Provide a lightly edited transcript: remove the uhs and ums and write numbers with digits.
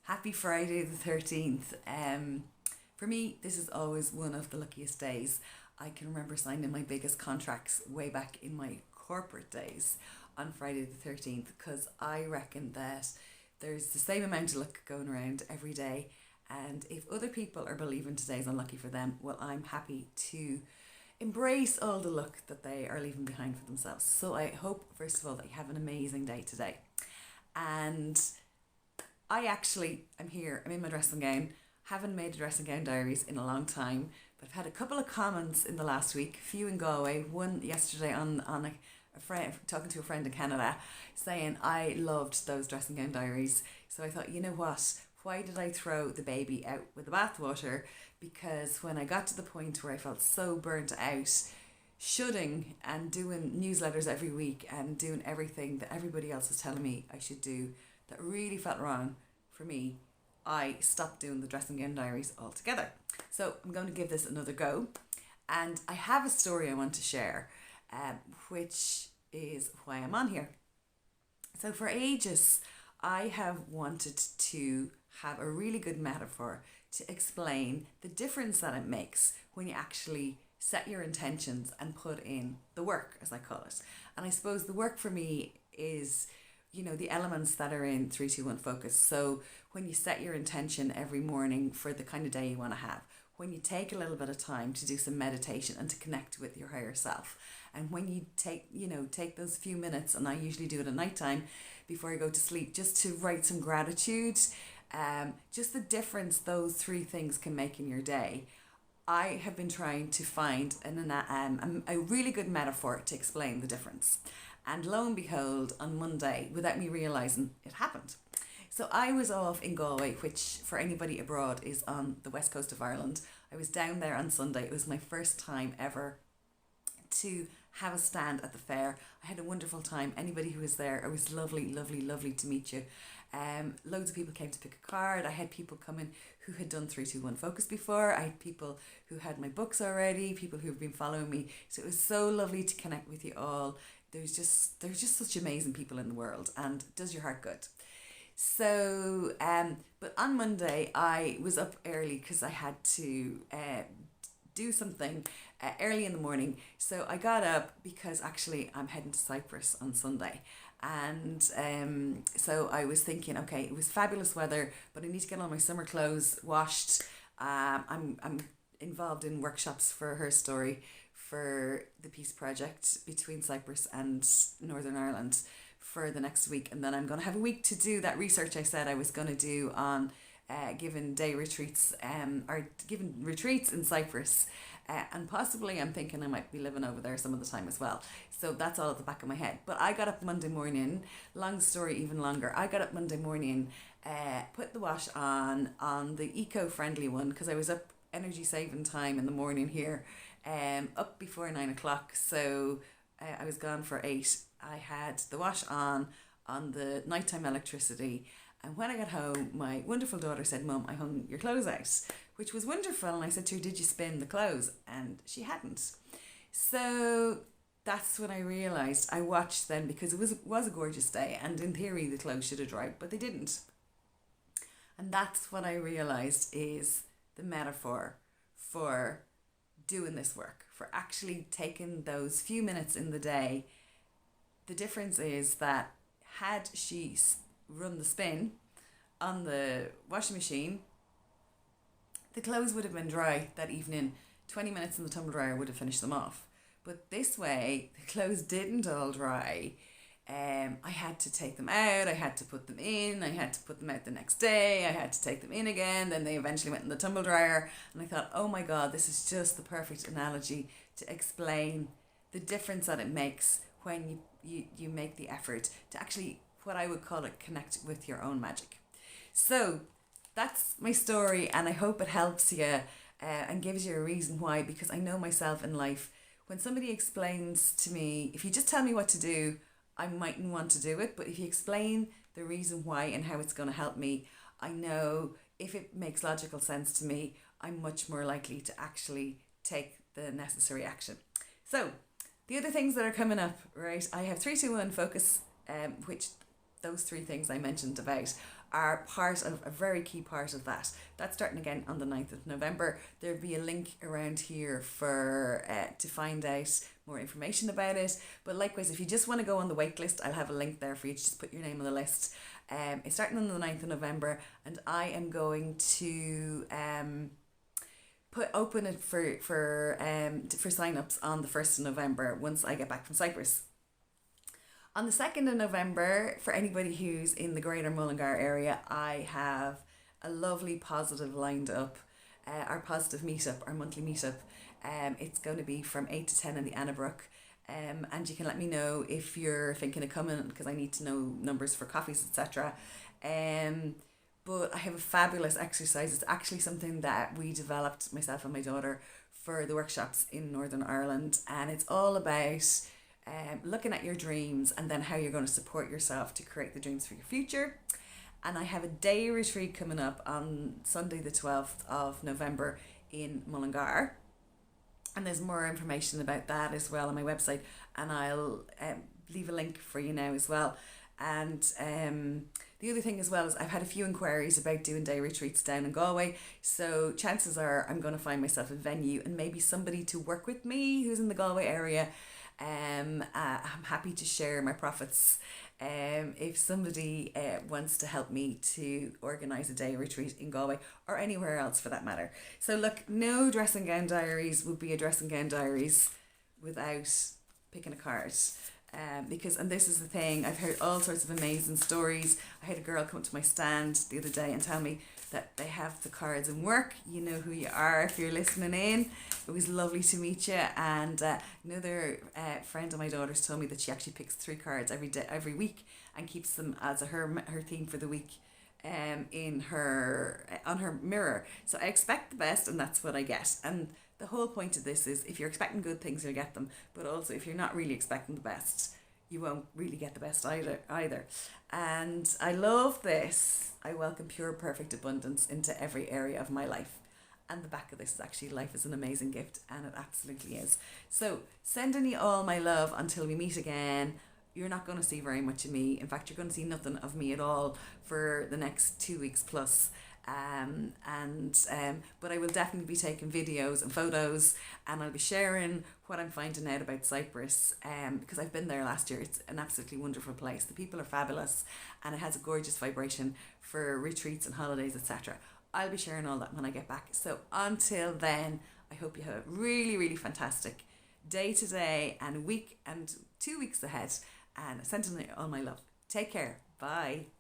Happy Friday the 13th. For me, this is always one of the luckiest days. I can remember signing my biggest contracts way back in my corporate days on Friday the 13th because I reckon that there's the same amount of luck going around every day. And if other people are believing today's unlucky for them, well, I'm happy to embrace all the luck that they are leaving behind for themselves. So I hope, first of all, that you have an amazing day today. And I'm here, I'm in my dressing gown. Haven't made a Dressing Gown Diaries in a long time, but I've had a couple of comments in the last week, a few in Galway, one yesterday on a friend, talking to a friend in Canada, saying I loved those Dressing Gown Diaries. So I thought, you know what, why did I throw the baby out with the bathwater? Because when I got to the point where I felt so burnt out, shoulding and doing newsletters every week and doing everything that everybody else was telling me I should do that really felt wrong for me, I stopped doing the Dressing Gown Diaries altogether. So I'm going to give this another go. And I have a story I want to share, which is why I'm on here. So for ages, I have wanted to have a really good metaphor to explain the difference that it makes when you actually set your intentions and put in the work, as I call it. And I suppose the work for me is, the elements that are in 3-2-1 focus. So when you set your intention every morning for the kind of day you want to have, when you take a little bit of time to do some meditation and to connect with your higher self, and when you take those few minutes, and I usually do it at nighttime before I go to sleep, just to write some gratitude, just the difference those three things can make in your day. I have been trying to find a really good metaphor to explain the difference. And lo and behold, on Monday, without me realising, it happened. So I was off in Galway, which for anybody abroad is on the west coast of Ireland. I was down there on Sunday. It was my first time ever to have a stand at the fair. I had a wonderful time. Anybody who was there, it was lovely, lovely, lovely to meet you. Loads of people came to pick a card. I had people come in who had done 3-2-1 Focus before. I had people who had my books already, people who've been following me. So it was so lovely to connect with you all. There's just such amazing people in the world, and it does your heart good. So, but on Monday I was up early because I had to do something early in the morning. So I got up because actually I'm heading to Cyprus on Sunday. And so I was thinking, okay, it was fabulous weather, but I need to get all my summer clothes washed. I'm involved in workshops for Her Story for the Peace Project between Cyprus and Northern Ireland for the next week. And then I'm going to have a week to do that research I said I was going to do on giving day retreats or giving retreats in Cyprus. And possibly I'm thinking I might be living over there some of the time as well. So that's all at the back of my head. But I got up Monday morning, long story even longer. I got up Monday morning, put the wash on the eco-friendly one because I was up energy saving time in the morning here, up before 9 o'clock. So I was gone for 8. I had the wash on the nighttime electricity. And when I got home, my wonderful daughter said, "Mum, I hung your clothes out," which was wonderful. And I said to her, "Did you spin the clothes?" And she hadn't. So that's when I realised. I watched then because it was a gorgeous day, and in theory the clothes should have dried, but they didn't. And that's what I realised is the metaphor for doing this work, for actually taking those few minutes in the day. The difference is that had she run the spin on the washing machine, the clothes would have been dry that evening. 20 minutes in the tumble dryer would have finished them off. But this way, the clothes didn't all dry. I had to take them out, I had to put them in, I had to put them out the next day, I had to take them in again, then they eventually went in the tumble dryer. And I thought, oh my God, this is just the perfect analogy to explain the difference that it makes when you make the effort to actually, what I would call it, connect with your own magic. So that's my story, and I hope it helps you and gives you a reason why, because I know myself in life, when somebody explains to me, if you just tell me what to do, I mightn't want to do it, but if you explain the reason why and how it's going to help me, I know if it makes logical sense to me, I'm much more likely to actually take the necessary action. So the other things that are coming up, right? I have 3-2-1 Focus, which those three things I mentioned about are a very key part of that. That's starting again on the 9th of November. There'll be a link around here for to find out more information about it. But likewise, if you just want to go on the wait list, I'll have a link there for you to just put your name on the list. It's starting on the 9th of November, and I am going to open it for sign-ups on the 1st of November once I get back from Cyprus. On the 2nd of November, for anybody who's in the greater Mullingar area, I have a lovely positive lined up. Our positive meetup, our monthly meetup. It's going to be from 8 to 10 in the Annabrook. And you can let me know if you're thinking of coming, because I need to know numbers for coffees, etc. But I have a fabulous exercise. It's actually something that we developed, myself and my daughter, for the workshops in Northern Ireland. And it's all about looking at your dreams and then how you're going to support yourself to create the dreams for your future. And I have a day retreat coming up on Sunday the 12th of November in Mullingar. And there's more information about that as well on my website, and I'll leave a link for you now as well. And the other thing as well is I've had a few inquiries about doing day retreats down in Galway, so chances are I'm going to find myself a venue and maybe somebody to work with me who's in the Galway area. I'm happy to share my profits if somebody wants to help me to organise a day retreat in Galway or anywhere else for that matter. So look, no Dressing Gown Diaries would be a Dressing Gown Diaries without picking a card. Because, and this is the thing, I've heard all sorts of amazing stories. I had a girl come up to my stand the other day and tell me that they have the cards in work. You know who you are if you're listening in. It was lovely to meet you. And another friend of my daughter's told me that she actually picks 3 cards every week and keeps them as her theme for the week in her on her mirror. So I expect the best, and that's what I get. And the whole point of this is if you're expecting good things, you'll get them. But also if you're not really expecting the best, you won't really get the best either. And I love this. I welcome pure, perfect abundance into every area of my life. And the back of this is actually life is an amazing gift, and it absolutely is. So sending you all my love until we meet again. You're not going to see very much of me. In fact, you're going to see nothing of me at all for the next 2 weeks plus. But I will definitely be taking videos and photos, and I'll be sharing what I'm finding out about Cyprus because I've been there last year. It's an absolutely wonderful place. The people are fabulous, and it has a gorgeous vibration for retreats and holidays, etc. I'll be sharing all that when I get back. So until then, I hope you have a really, really fantastic day today and week and 2 weeks ahead, and sending all my love. Take care. Bye.